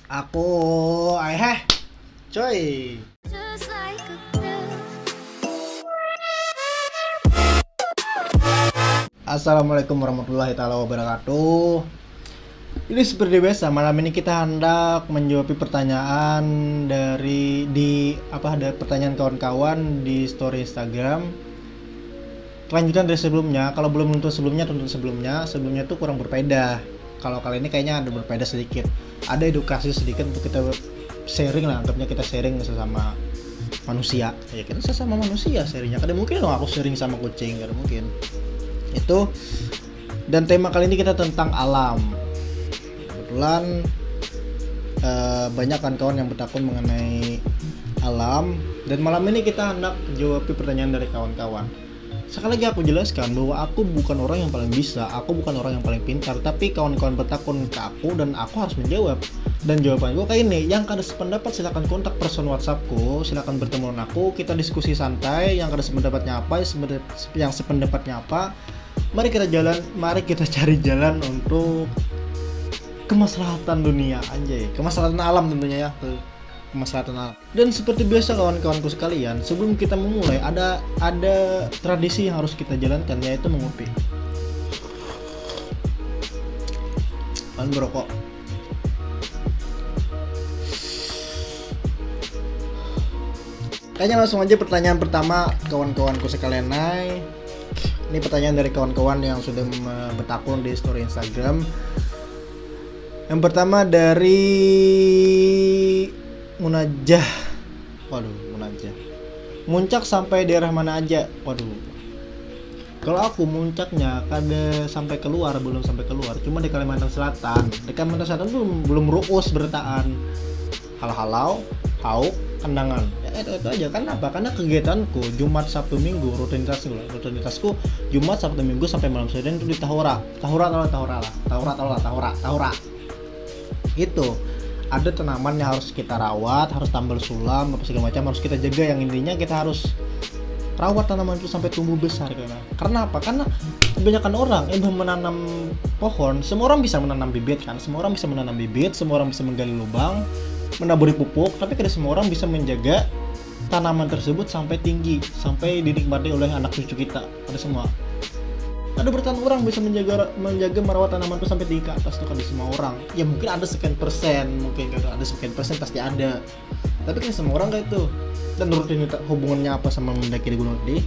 Aku, coy. Just like a pill. Assalamualaikum warahmatullahi taala wabarakatuh. Ini seperti biasa, malam ini kita hendak menjawab pertanyaan ada pertanyaan kawan-kawan di story Instagram. Kelanjutan dari sebelumnya, kalau belum nonton sebelumnya, tonton sebelumnya. Sebelumnya tuh kurang berbeda. Kalau kali ini kayaknya ada berbeda sedikit. Ada edukasi sedikit untuk kita sharing lah, anggapnya kita sharing sesama manusia. Ya kita sesama manusia sharingnya. Kadang mungkin dong aku sharing sama kucing, kadang mungkin. Itu, dan tema kali ini kita tentang alam. Kebetulan banyak kan kawan yang bertakun mengenai alam, dan malam ini kita hendak jawab pertanyaan dari kawan-kawan. Sekali lagi aku jelaskan bahwa aku bukan orang yang paling bisa, aku bukan orang yang paling pintar, tapi kawan-kawan bertakun ke aku dan aku harus menjawab. Dan jawaban gue kayak ini, yang kada sependapat silakan kontak person WhatsAppku, silakan bertemu dengan aku, kita diskusi santai, yang kada sependapatnya apa, yang sependapatnya apa. Mari kita cari jalan untuk kemaslahatan dunia, anjay, kemaslahatan alam tentunya ya, kemaslahatan alam. Dan seperti biasa kawan-kawanku sekalian, sebelum kita memulai ada tradisi yang harus kita jalankan, yaitu mengopi. Kalian berokok. Kayaknya langsung aja pertanyaan pertama kawan-kawanku sekalian. Ini pertanyaan dari kawan-kawan yang sudah bertakun di story Instagram. Yang pertama dari Munajah. Munajah. Muncak sampai daerah mana aja? Kalau aku muncaknya kada sampai keluar, belum sampai keluar. Cuma di Kalimantan Selatan. Di Kalimantan Selatan belum ruus bertaan. Hal-halau, hauk, kendangan. Ya itu aja. Kenapa? Karena kegiatanku Jumat, Sabtu, Minggu, rutinitasku Jumat, Sabtu, Minggu sampai malam Senin itu di Tahura. Tahura. Itu ada tanaman yang harus kita rawat, harus tambal sulam apa segala macam, harus kita jaga. Yang intinya kita harus rawat tanaman itu sampai tumbuh besar. Karena apa? Karena kebanyakan orang yang menanam pohon, semua orang bisa menanam bibit kan, semua orang bisa menggali lubang, menaburi pupuk, tapi tidak semua orang bisa menjaga tanaman tersebut sampai tinggi, sampai dinikmati oleh anak cucu kita. Ada bertahan orang bisa menjaga merawat tanaman itu sampai tinggi ke atas tuh, kan semua orang. Ya mungkin ada sekian persen, pasti ada. Tapi kan semua orang kayak itu. Dan rutinitas hubungannya apa sama mendaki di Gunung Gede?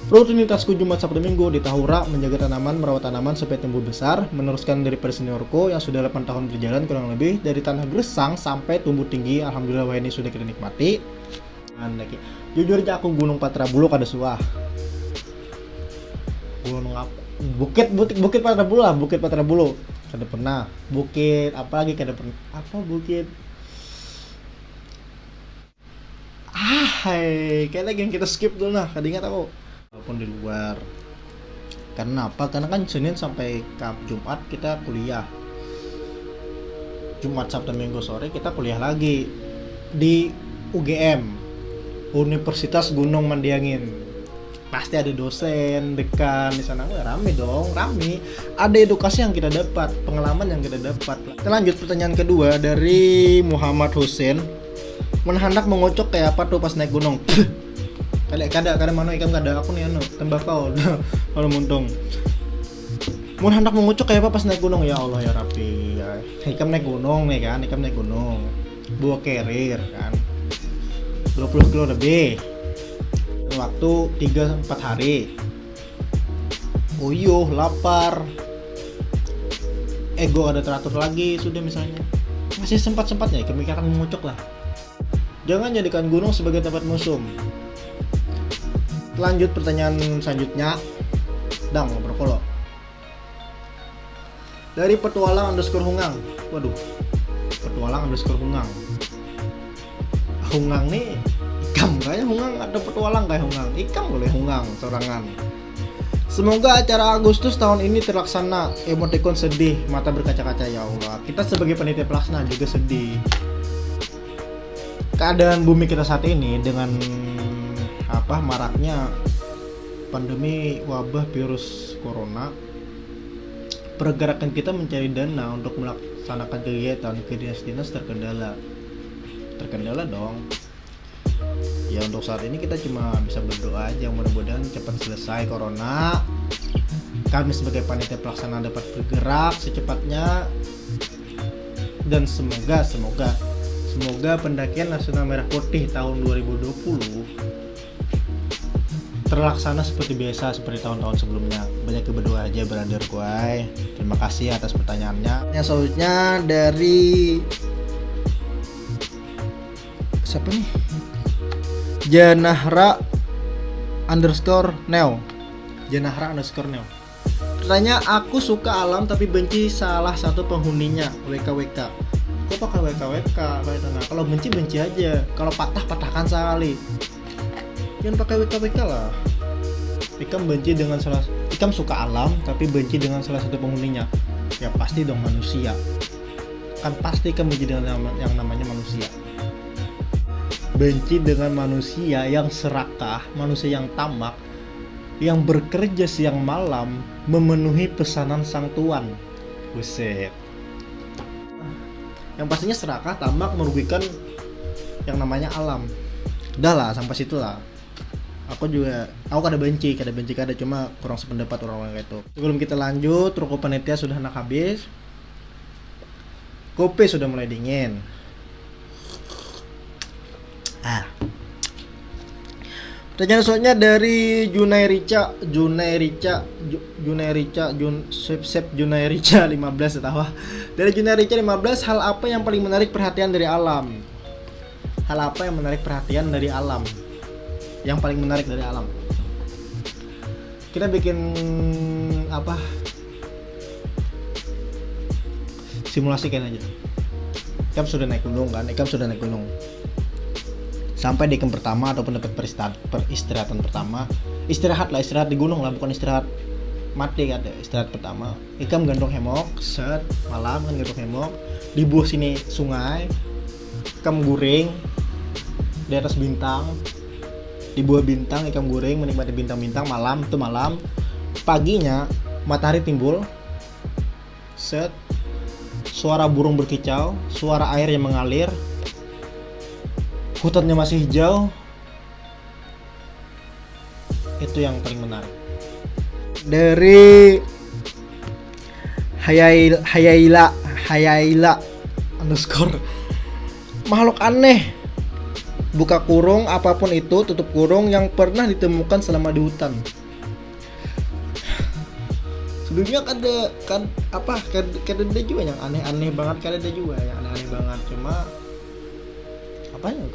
Rutinitasku Jumat, Sabtu, Minggu di Tahura, menjaga tanaman, merawat tanaman supaya tumbuh besar, meneruskan dari seniorku yang sudah 8 tahun berjalan kurang lebih, dari tanah gersang sampai tumbuh tinggi. Alhamdulillah ini sudah kita nikmati. Mendaki. Jujur aja aku Gunung Patra Buluk ada suah. Gunung apa? Bukit Patra Bulu. Kada pernah. Bukit apa lagi kada pernah? Apa bukit? Kayak lagi yang kita skip dulu nah, kada ingat aku. Walaupun di luar. Karena apa? Karena kan Senin sampai Jumat kita kuliah. Jumat, Sabtu, Minggu sore kita kuliah lagi di UGM, Universitas Gunung Mandiangin. Pasti ada dosen, dekan di sana. Rame. Ada edukasi yang kita dapat, pengalaman yang kita dapat. Kita lanjut pertanyaan kedua dari Muhammad Hussein. Hendak mengocok kayak apa tuh pas naik gunung? Kada mana ikan kada aku nih tembakau. Kalau muntung. Hendak mengocok kayak apa pas naik gunung? Ya Allah ya Rabbi. Ya. Ikam naik gunung. Bawa carrier kan. 20 kilo lebih. Waktu 3-4 hari. Uyuh, lapar, ego ada teratur lagi, sudah misalnya masih sempat-sempatnya kemikiran mengucuk lah. Jangan jadikan gunung sebagai tempat musuh. Lanjut pertanyaan selanjutnya. Berkolo dari petualang_hungang. Petualang_hungang. Hungang nih ikam kayak hungang, ada petualang kayak hungang, ikam boleh hungang sorangan. Semoga acara Agustus tahun ini terlaksana. Emoticon sedih, mata berkaca-kaca. Ya Allah, kita sebagai panitia pelaksana juga sedih. Keadaan bumi kita saat ini dengan maraknya pandemi wabah virus corona, pergerakan kita mencari dana untuk melaksanakan kegiatan ke dinas terkendala dong. Ya untuk saat ini kita cuma bisa berdoa aja, mudah-mudahan cepat selesai corona. Kami sebagai panitia pelaksana dapat bergerak secepatnya, dan semoga pendakian nasional merah putih tahun 2020 terlaksana seperti biasa, seperti tahun-tahun sebelumnya. Banyak berdoa aja brother gue. Terima kasih atas pertanyaannya. Yang selanjutnya dari siapa nih? Janahra underscore Neo. Katanya, aku suka alam tapi benci salah satu penghuninya. WKWK. Kok pakai WKWK? Kalau benci aja. Kalau patahkan sekali. Jangan pakai WKWK lah. Ikam suka alam tapi benci dengan salah satu penghuninya. Ya pasti dong manusia. Kan pasti ikam benci dengan yang namanya manusia. Benci dengan manusia yang serakah, manusia yang tamak, yang bekerja siang malam memenuhi pesanan sang tuan. Buset. Yang pastinya serakah, tamak, merugikan yang namanya alam. Udah lah, sampai situ lah. Aku kada benci, cuma kurang sependapat orang-orang kayak itu. Sebelum kita lanjut, rokok panitia sudah nak habis. Kopi sudah mulai dingin. Pertanyaan selanjutnya dari Junairica 15 tahu. Dari Junairica 15, hal apa yang paling menarik perhatian dari alam? Yang paling menarik dari alam. Kita bikin apa? Simulasi kan aja. Ikam sudah naik gunung. Sampai di camp pertama ataupun dapat peristirahatan pertama. Istirahat di gunung lah, bukan istirahat mati kan. Istirahat pertama. Ikam gantung hemok, malam kan gantung hemok. Di bawah sini sungai. Ikam guring di atas bintang. Di bawah bintang ikam guring menikmati bintang-bintang malam. Paginya matahari timbul. Suara burung berkicau, suara air yang mengalir. Hutannya masih hijau. Itu yang paling menarik. Dari Hayaila underscore, makhluk aneh buka kurung apapun itu tutup kurung yang pernah ditemukan selama di hutan. Sebelumnya ada juga yang aneh-aneh banget, cuma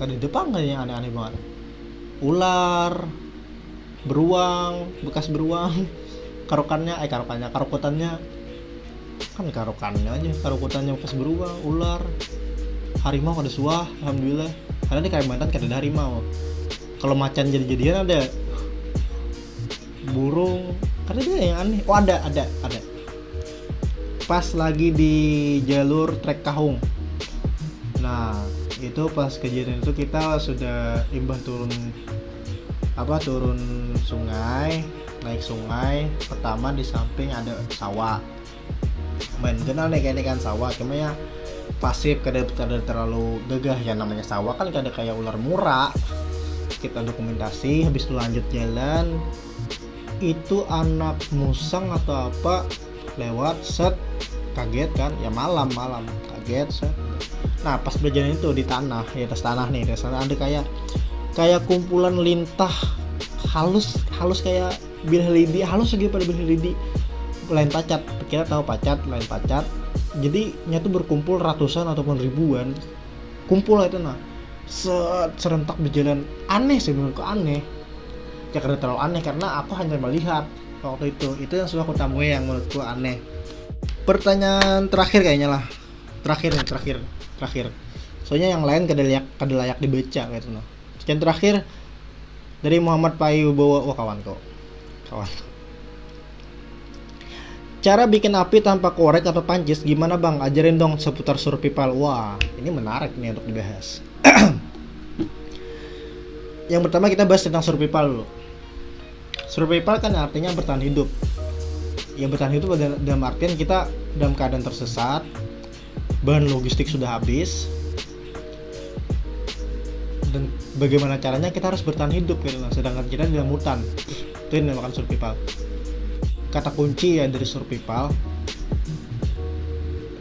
di depan yang aneh-aneh banget. Ular, beruang, bekas beruang, karukutannya bekas beruang, ular, harimau ada suah, alhamdulillah. Karena di Kalimantan ada harimau. Kalau macan jadi-jadian ada, burung, karena dia yang aneh. Oh ada. Pas lagi di jalur trek Kahung. Nah, itu pas kejadian itu kita sudah turun sungai, naik sungai. Pertama di samping ada sawah. Main kenal nih kayak kan sawah, cuma ya pasif, kada terlalu gagah ya, namanya sawah kan kada kayak ular mura. Kita dokumentasi, habis itu lanjut jalan. Itu anak musang atau apa lewat, kaget kan, ya malam kaget. Nah pas berjalan itu di tanah, di atas tanah ada kayak kumpulan lintah halus kayak bilah lidi, halus lagi pada bilah lidi, lain pacat, kita tahu pacat, lain pacat. Jadi nyatu berkumpul ratusan ataupun ribuan kumpul itu. Nah serentak berjalan, aneh sih menurutku, aneh ya, karena terlalu aneh karena aku hanya melihat waktu itu yang sudah aku temui yang menurutku aneh. Pertanyaan terakhir kayaknya lah, terakhir. Soalnya yang lain kada layak dibaca gitu loh. Sekian terakhir dari Muhammad Payubowo. Wah kawan. Cara bikin api tanpa korek atau pancis gimana bang? Ajarin dong seputar survival. Wah ini menarik nih untuk dibahas. Yang pertama kita bahas tentang survival dulu. Survival kan artinya bertahan hidup. Ya bertahan hidup dalam artian kita dalam keadaan tersesat, bahan logistik sudah habis, dan bagaimana caranya kita harus bertahan hidup gitu lah, sedangkan kita di dalam hutan. Itu yang dinamakan survival. Kata kunci ya dari survival,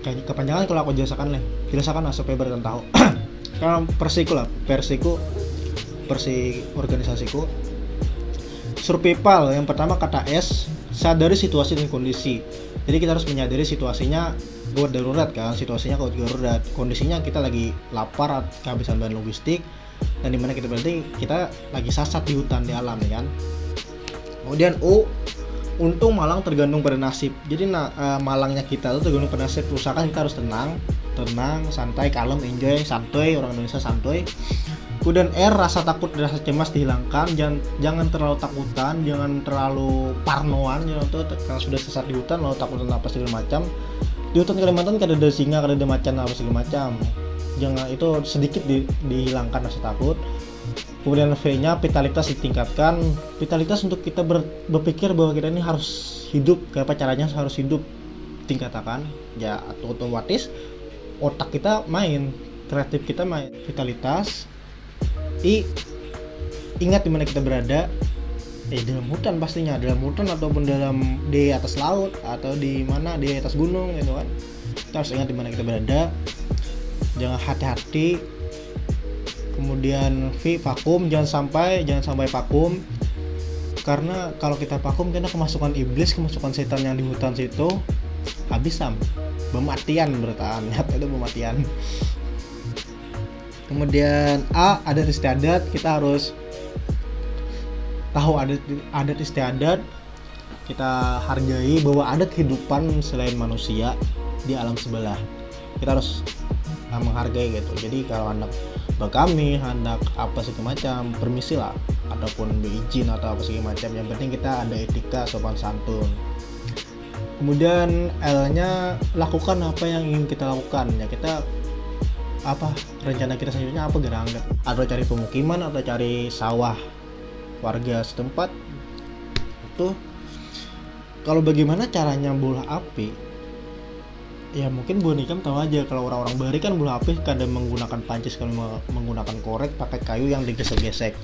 kayak kepanjangan kalau aku jelaskan lah supaya bertahan tahu. Kalau versiku organisasiku, survival yang pertama kata S, sadari situasi dan kondisi. Jadi kita harus menyadari situasinya gawat darurat kan, situasinya gawat darurat, kondisinya kita lagi lapar, kehabisan bahan logistik, dan dimana kita berarti kita lagi sasat di hutan, di alam ya kan. Kemudian U, untung malang tergantung pada nasib. Jadi malangnya kita itu tergantung pada nasib. Usahakan kita harus tenang, santai, kalem, enjoy, santuy, orang Indonesia santuy. Kemudian R, rasa takut, rasa cemas dihilangkan. Jangan terlalu takutan, jangan terlalu parnoan, kalau sudah sesat di hutan lalu takutan apa segala macam. Di hutan Kalimantan kan ada singa, ada macan apa segala macam. Jangan, itu sedikit dihilangkan rasa takut. Kemudian V-nya vitalitas ditingkatkan. Vitalitas untuk kita berpikir bahwa kita ini harus hidup, kayak apa caranya harus hidup, tingkatkan ya, otomatis otak kita main, kreatif kita main. Vitalitas. I, ingat di mana kita berada, dalam hutan pastinya, dalam hutan ataupun di atas laut atau di mana, di atas gunung gitu kan. Kita harus ingat di mana kita berada, jangan hati-hati. Kemudian V, vakum, jangan sampai vakum, karena kalau kita vakum kita kemasukan iblis, kemasukan setan yang di hutan situ, habis pematian bertahan, itu pematian. Kemudian A, adat istiadat, kita harus tahu adat istiadat, kita hargai bahwa ada kehidupan selain manusia di alam sebelah, kita harus menghargai gitu. Jadi kalau hendak berkami, hendak apa segala macam, permisi lah, ataupun berizin atau apa segala macam, yang penting kita ada etika, sopan santun. Kemudian L-nya, lakukan apa yang ingin kita lakukan ya, kita apa rencana kita selanjutnya apa gerangan, atau cari pemukiman atau cari sawah warga setempat. Itu kalau bagaimana caranya bola api ya, mungkin Bu Nikam tahu aja, kalau orang-orang Bari kan bola api kadang menggunakan pancis, kalau menggunakan korek pakai kayu yang digesek-gesek,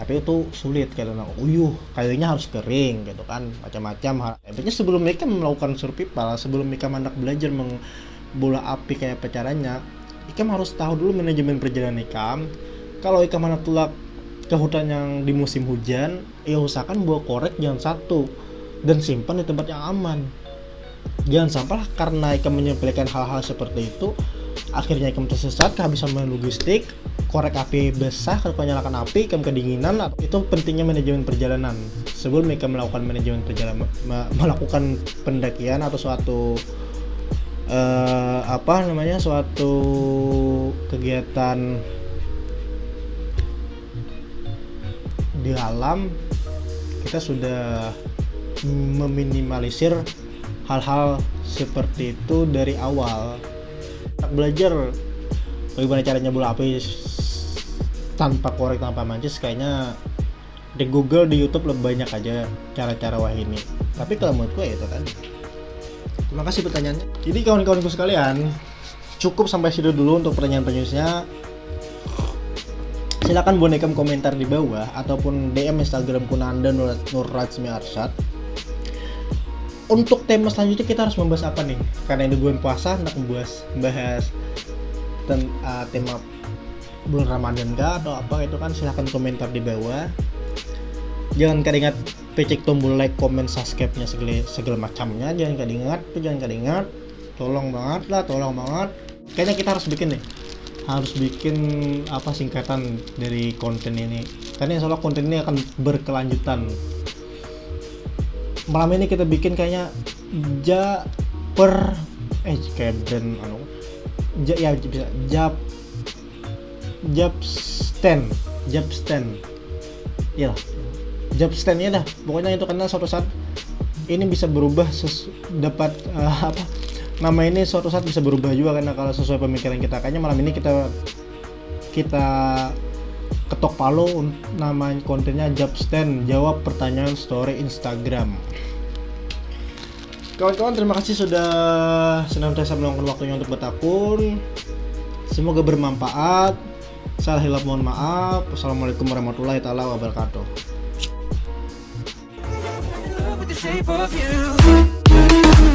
tapi itu sulit karena kayunya harus kering gitu kan, macam-macam. Intinya sebelum mereka melakukan survival, sebelum mereka hendak belajar bola api kayak apa caranya, Ikam harus tahu dulu manajemen perjalanan Ikam. Kalau Ikam hendak tulak ke hutan yang di musim hujan, ya usahakan bawa korek jangan satu, dan simpan di tempat yang aman. Jangan sampai karena Ikam menyepelekan hal-hal seperti itu, akhirnya Ikam tersesat, kehabisan bahan logistik, korek api besar, kalau nyalakan api Ikam kedinginan. Itu pentingnya manajemen perjalanan. Sebelum Ikam melakukan manajemen perjalanan, melakukan pendakian atau suatu suatu kegiatan di alam, kita sudah meminimalisir hal-hal seperti itu dari awal. Belajar bagaimana caranya bola api tanpa korek, tanpa mancis, kayaknya di Google, di YouTube lebih banyak aja cara-cara wah ini. Tapi kalau menurut gue itu kan. Terima kasih pertanyaannya. Jadi kawan-kawanku sekalian, cukup sampai situ dulu untuk pertanyaan-pertanyaannya. Silakan bonekam komentar di bawah ataupun DM Instagram Kunanda Nurrajmi Arsyad. Untuk tema selanjutnya kita harus membahas apa nih? Karena ini bulan puasa, hendak membahas tema bulan Ramadan kah atau apa itu kan, silahkan komentar di bawah. Jangan kadingat pecek tombol like, comment, subscribe-nya segala macamnya. Jangan kadingat. Tolong banget. Kayaknya kita harus bikin singkatan dari konten ini. Karena insya Allah konten ini akan berkelanjutan. Malam ini kita bikin kayaknya kayak brand Japstand ya dah. Pokoknya itu, karena suatu saat ini bisa berubah, nama ini suatu saat bisa berubah juga, karena kalau sesuai pemikiran kita. Kayaknya malam ini kita ketok palu, nama kontennya Japstand, jawab pertanyaan story Instagram. Kawan-kawan, terima kasih sudah senantiasa meluangkan waktunya untuk bertakun. Semoga bermanfaat. Salah hilaf mohon maaf. Wassalamualaikum warahmatullahi wabarakatuh. With the shape of you.